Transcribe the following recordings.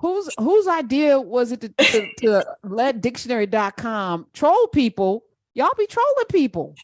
whose idea was it to let dictionary.com troll people? Y'all be trolling people.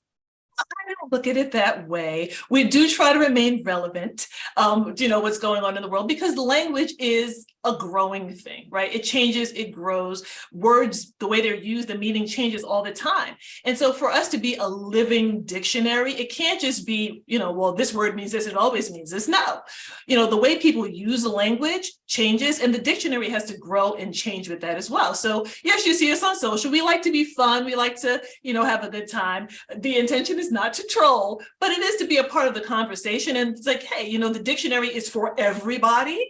I don't look at it that way. We do try to remain relevant, what's going on in the world, because language is a growing thing, right? It changes, it grows. Words, the way they're used, the meaning changes all the time. And so for us to be a living dictionary, it can't just be, well, this word means this, it always means this. No, the way people use the language changes, and the dictionary has to grow and change with that as well. So yes, you see us on social. We like to be fun. We like to, have a good time. The intention is not to troll, but it is to be a part of the conversation. And it's like, hey, the dictionary is for everybody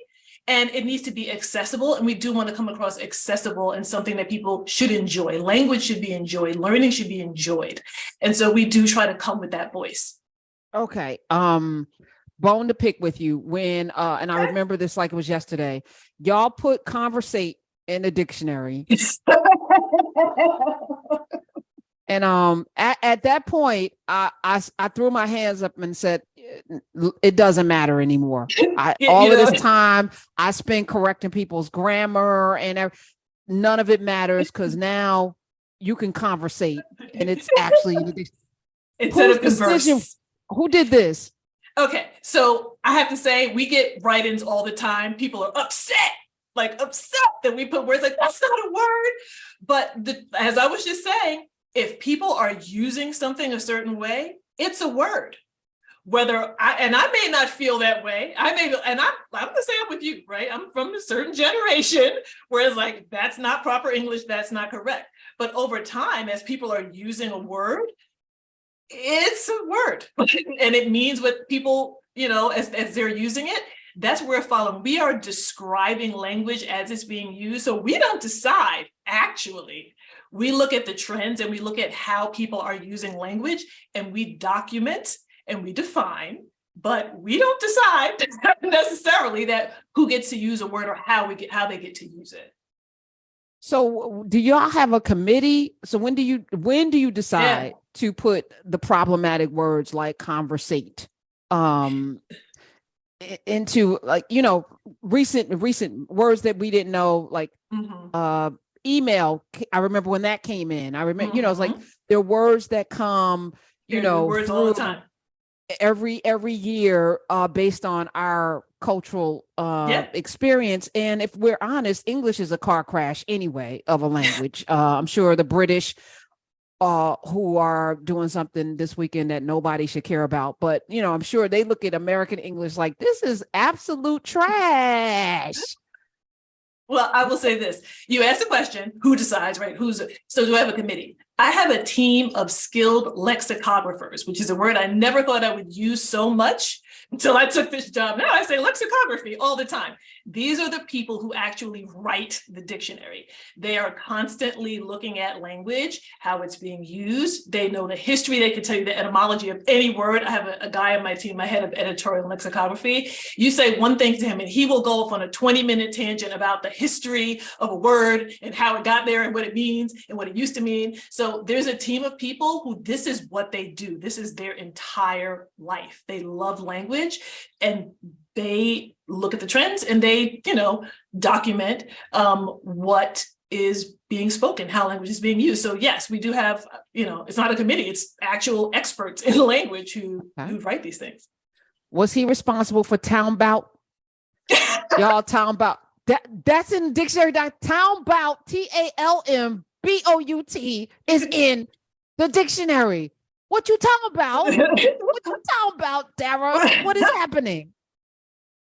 and it needs to be accessible. And we do want to come across accessible and something that people should enjoy. Language should be enjoyed. Learning should be enjoyed. And so we do try to come with that voice. Okay. Bone to pick with you when, and I remember this like it was yesterday, y'all put conversate in the dictionary. And at that point, I threw my hands up and said, it doesn't matter anymore. All of this time I spend correcting people's grammar and none of it matters, because now you can conversate and it's actually instead of converse. Who did this? Okay, so I have to say we get write-ins all the time. People are upset that we put words like that's not a word. But as I was just saying, if people are using something a certain way, it's a word. I may not feel that way. I'm the same with you, right? I'm from a certain generation where it's like, that's not proper English, that's not correct. But over time, as people are using a word, it's a word. And it means what people, as they're using it, that's where we're following. We are describing language as it's being used. So we don't decide, actually. We look at the trends and we look at how people are using language, and we document and we define, but we don't decide necessarily that who gets to use a word or how they get to use it. So do y'all have a committee? So when do you decide to put the problematic words like conversate into, like, recent words that we didn't know, like email? I remember when that came in. I remember, it's like there are words that come, words all the time. Every year based on our cultural experience. And if we're honest, English is a car crash anyway of a language. I'm sure the British who are doing something this weekend that nobody should care about, but I'm sure they look at American English like this is absolute trash. Well, I will say this. You asked the question, who decides, right? So do I have a committee? I have a team of skilled lexicographers, which is a word I never thought I would use so much until I took this job. Now I say lexicography all the time. These are the people who actually write the dictionary. They are constantly looking at language, how it's being used. They know the history. They can tell you the etymology of any word. I have a guy on my team, my head of editorial lexicography. You say one thing to him and he will go off on a 20-minute tangent about the history of a word and how it got there and what it means and what it used to mean. So there's a team of people who this is what they do. This is their entire life. They love language and they look at the trends and they, document what is being spoken, how language is being used. So yes, we do have, it's not a committee, it's actual experts in language who write these things. Was he responsible for town bout? Y'all, town bout. That's in the dictionary. Town bout, TALMBOUT is in the dictionary. What you talking about? What you talking about, Dara? What is happening?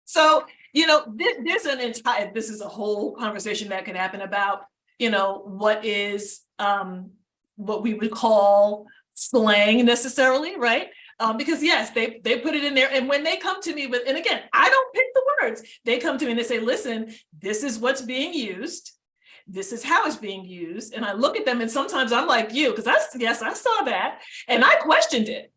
So, this is a whole conversation that could happen about, what is what we would call slang necessarily, right? Because yes, they put it in there. And when they come to me with, and again, I don't pick the words, they come to me and they say, listen, this is what's being used. This is how it's being used. And I look at them and sometimes I'm like you, because I saw that and I questioned it.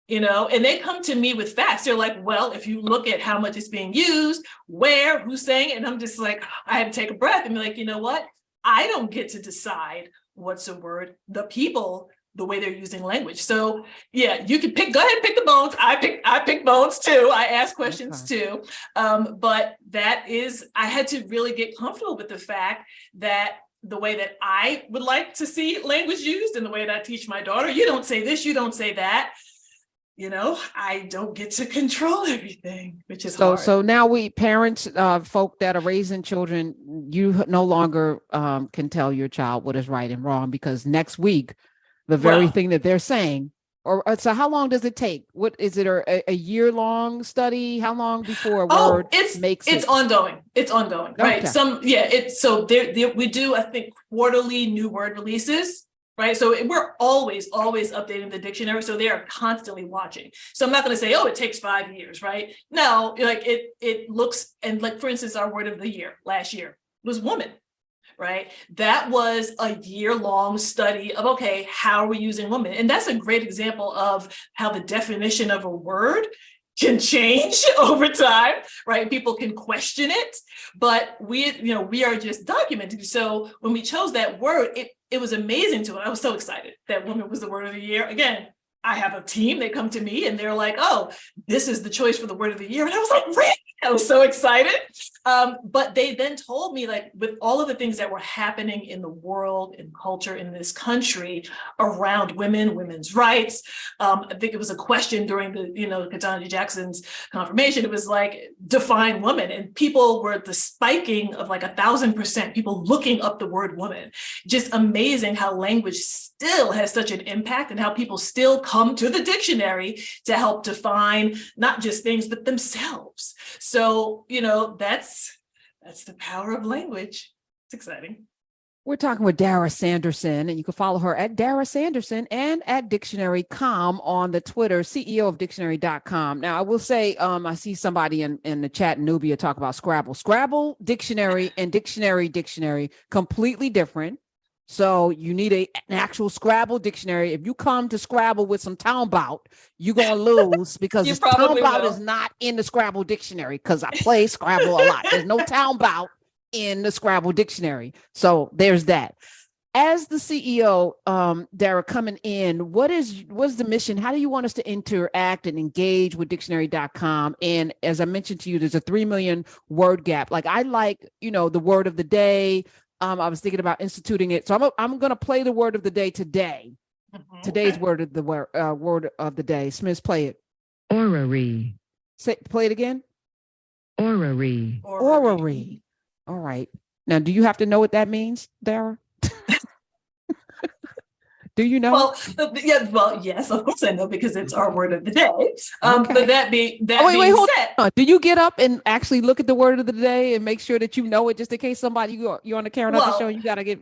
And they come to me with facts. They're like, well, if you look at how much it's being used, where, who's saying it, and I'm just like, I have to take a breath and be like, you know what? I don't get to decide what's a word. The people the way they're using language. So yeah, you can go ahead and pick the bones. I pick bones too. I ask questions too. But I had to really get comfortable with the fact that the way that I would like to see language used and the way that I teach my daughter, you don't say this, you don't say that. I don't get to control everything, which is hard. So now parents, folk that are raising children, you no longer can tell your child what is right and wrong, because next week, the very thing that they're saying, so how long does it take? What is it, a year-long study? How long before a word makes it? It's ongoing. It's ongoing, right? Okay. We do, I think, quarterly new word releases. Right. So we're always updating the dictionary. So they are constantly watching. So I'm not going to say, oh, it takes 5 years. Right. No, like it looks, and like, for instance, our word of the year last year was woman. Right. That was a year-long study of, okay, how are we using woman? And that's a great example of how the definition of a word can change over time, right? People can question it, but we are just documenting. So when we chose that word, it was amazing to us. I was so excited that woman was the word of the year. Again, I have a team, they come to me and they're like, oh, this is the choice for the word of the year. And I was like, really? I was so excited. But they then told me, like, with all of the things that were happening in the world and culture in this country around women's rights. I think it was a question during the, Ketanji Jackson's confirmation. It was like, define woman. And people were the spiking of like 1,000%, people looking up the word woman. Just amazing how language still has such an impact and how people still come to the dictionary to help define not just things, but themselves. So, that's the power of language. It's exciting. We're talking with Dara Sanderson, and you can follow her at Dara Sanderson and at Dictionary.com on the Twitter, CEO of Dictionary.com. Now, I will say, I see somebody in the chat, Nubia, talk about Scrabble. Scrabble, dictionary, and dictionary, completely different. So you need an actual Scrabble dictionary. If you come to Scrabble with some town bout, you're going to lose, because the town bout is not in the Scrabble dictionary, because I play Scrabble a lot. There's no town bout in the Scrabble dictionary. So there's that. As the CEO, Dara, coming in, what's the mission? How do you want us to interact and engage with Dictionary.com? And as I mentioned to you, there's a 3 million word gap. Like, I like, the word of the day. I was thinking about instituting it. So I'm going to play the word of the day today. Mm-hmm. Today's word of the day. Smith, play it. Orrery. Play it again. Orrery. Orrery. All right. Now, do you have to know what that means, Dara? Do you know? Well, yes, of course I know, because it's our word of the day. Okay. But that being said, do you get up and actually look at the word of the day and make sure that you know it, just in case you're on the Karen Hunter show, you got to get...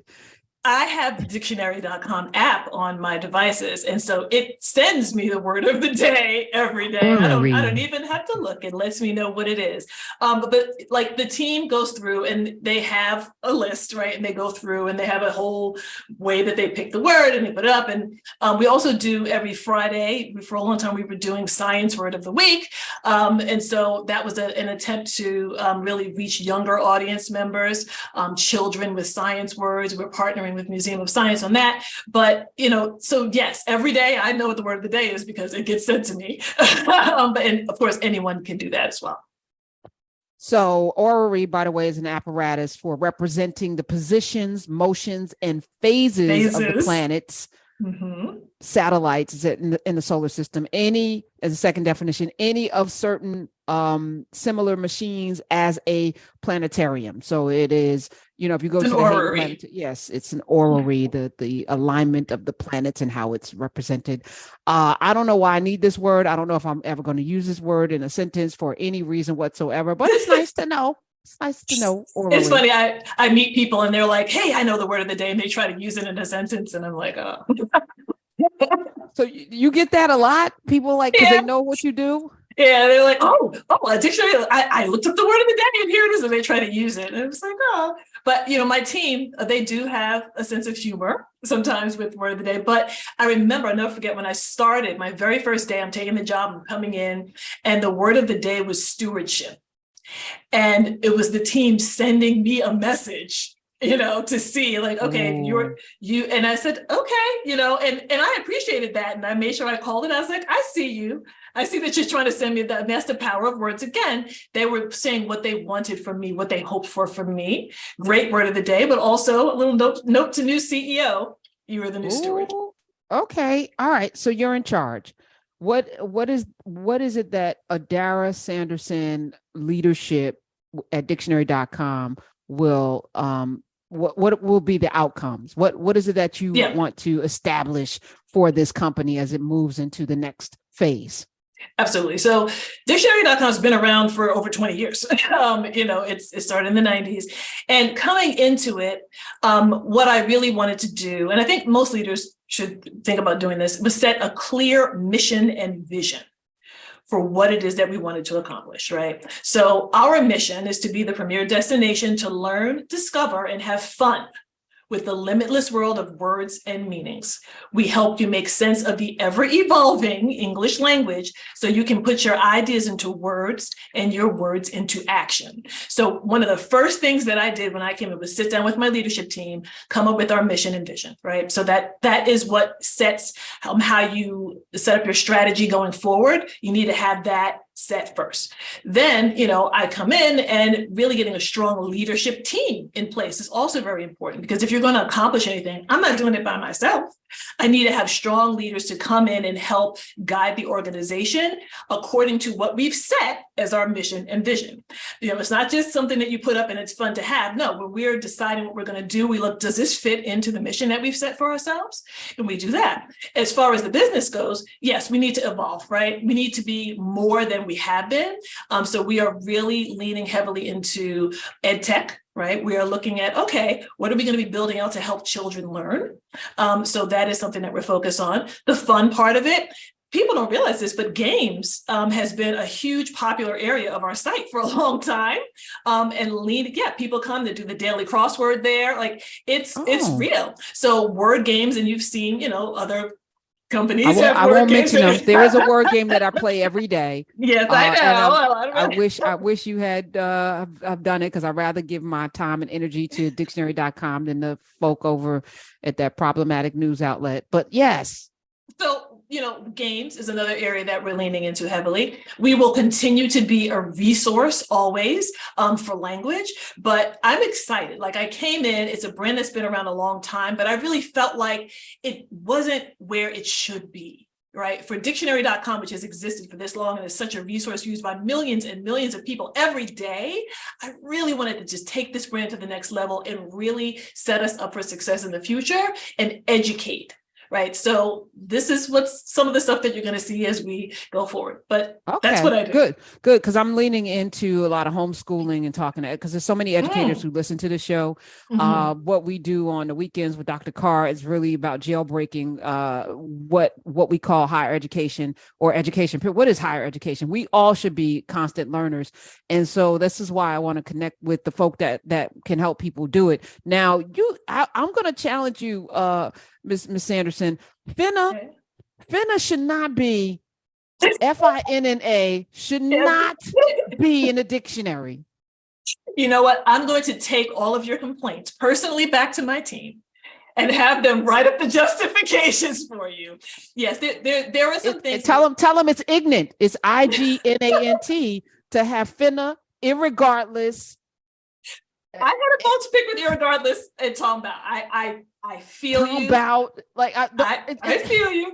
I have the Dictionary.com app on my devices, and so it sends me the word of the day every day. I don't even have to look. It lets me know what it is. But like, the team goes through and they have a list, right? And they go through and they have a whole way that they pick the word and they put it up. And we also do every Friday. For a long time, we were doing Science Word of the Week. And so that was an attempt to really reach younger audience members, children with science words. We're partnering with Museum of Science on that. But, so yes, every day I know what the word of the day is because it gets sent to me. And of course, anyone can do that as well. So orrery, by the way, is an apparatus for representing the positions, motions, and phases of the planets, satellites in the solar system. Any, as a second definition, any of certain similar machines as a planetarium. So it is, if you go to the planet, yes, it's an orrery, the alignment of the planets and how it's represented. I don't know why I need this word. I don't know if I'm ever going to use this word in a sentence for any reason whatsoever, but it's nice to know. It's nice to know. Orrery. It's funny. I meet people and they're like, hey, I know the word of the day, and they try to use it in a sentence. And I'm like, oh. So you get that a lot? People because they know what you do? Yeah, they're like, oh, a dictionary. I looked up the word of the day and here it is, and they try to use it. And it's like, oh, but my team, they do have a sense of humor sometimes with word of the day. But I remember, I'll never forget, when I started my very first day, I'm taking the job, I'm coming in, and the word of the day was stewardship. And it was the team sending me a message to see like, okay, you, and I said, okay, and I appreciated that. And I made sure I called it. I was like, I see you. I see that you're trying to send me that. And that's the power of words. Again, they were saying what they wanted from me, what they hoped for me. Great word of the day, but also a little note to new CEO. You are the new steward. Okay. All right. So you're in charge. What is it that a Dara Sanderson leadership at dictionary.com will what will be the outcomes? What is it that you want to establish for this company as it moves into the next phase? Absolutely. So dictionary.com has been around for over 20 years. It started in the 90s. And coming into it, what I really wanted to do, and I think most leaders should think about doing this, was set a clear mission and vision for what it is that we wanted to accomplish, right? So our mission is to be the premier destination to learn, discover, and have fun with the limitless world of words and meanings. We help you make sense of the ever-evolving English language so you can put your ideas into words and your words into action. So one of the first things that I did when I came in was sit down with my leadership team, come up with our mission and vision, right? So that is what sets how you set up your strategy going forward. You need to have that set first. Then, I come in, and really getting a strong leadership team in place is also very important, because if you're going to accomplish anything, I'm not doing it by myself. I need to have strong leaders to come in and help guide the organization according to what we've set as our mission and vision. It's not just something that you put up and it's fun to have. No, when we're deciding what we're going to do, we look, does this fit into the mission that we've set for ourselves? And we do that. As far as the business goes, yes, we need to evolve, right? We need to be more than we have been. So we are really leaning heavily into ed tech. Right? We are looking at, okay, what are we going to be building out to help children learn? So that is something that we're focused on. The fun part of it, people don't realize this, but games has been a huge popular area of our site for a long time. People come to do the daily crossword there. Like it's real. So word games, and you've seen, other companies. I won't mention them. There is a word game that I play every day. Yes, I know. I wish you had I've done it, because I'd rather give my time and energy to dictionary.com than the folk over at that problematic news outlet. But yes. So, games is another area that we're leaning into heavily. We will continue to be a resource always for language, but I'm excited. Like, I came in, it's a brand that's been around a long time, but I really felt like it wasn't where it should be. Right? For dictionary.com, which has existed for this long and is such a resource used by millions and millions of people every day, I really wanted to just take this brand to the next level and really set us up for success in the future and educate. Right. So this is what's some of the stuff that you're going to see as we go forward. But that's what I do. Good. Because I'm leaning into a lot of homeschooling and talking to, because there's so many educators who listen to the show. Mm-hmm. What we do on the weekends with Dr. Carr is really about jailbreaking what we call higher education or education. What is higher education? We all should be constant learners. And so this is why I want to connect with the folk that can help people do it. Now, I'm going to challenge you, Miss Sanderson. Finna should not be, FINNA should not be in a dictionary. You know what? I'm going to take all of your complaints personally back to my team and have them write up the justifications for you. Yes, there are some things. Tell them it's ignorant. It's IGNANT to have finna, irregardless. I had a bone to pick with irregardless and talking about. I feel you. About like I feel you.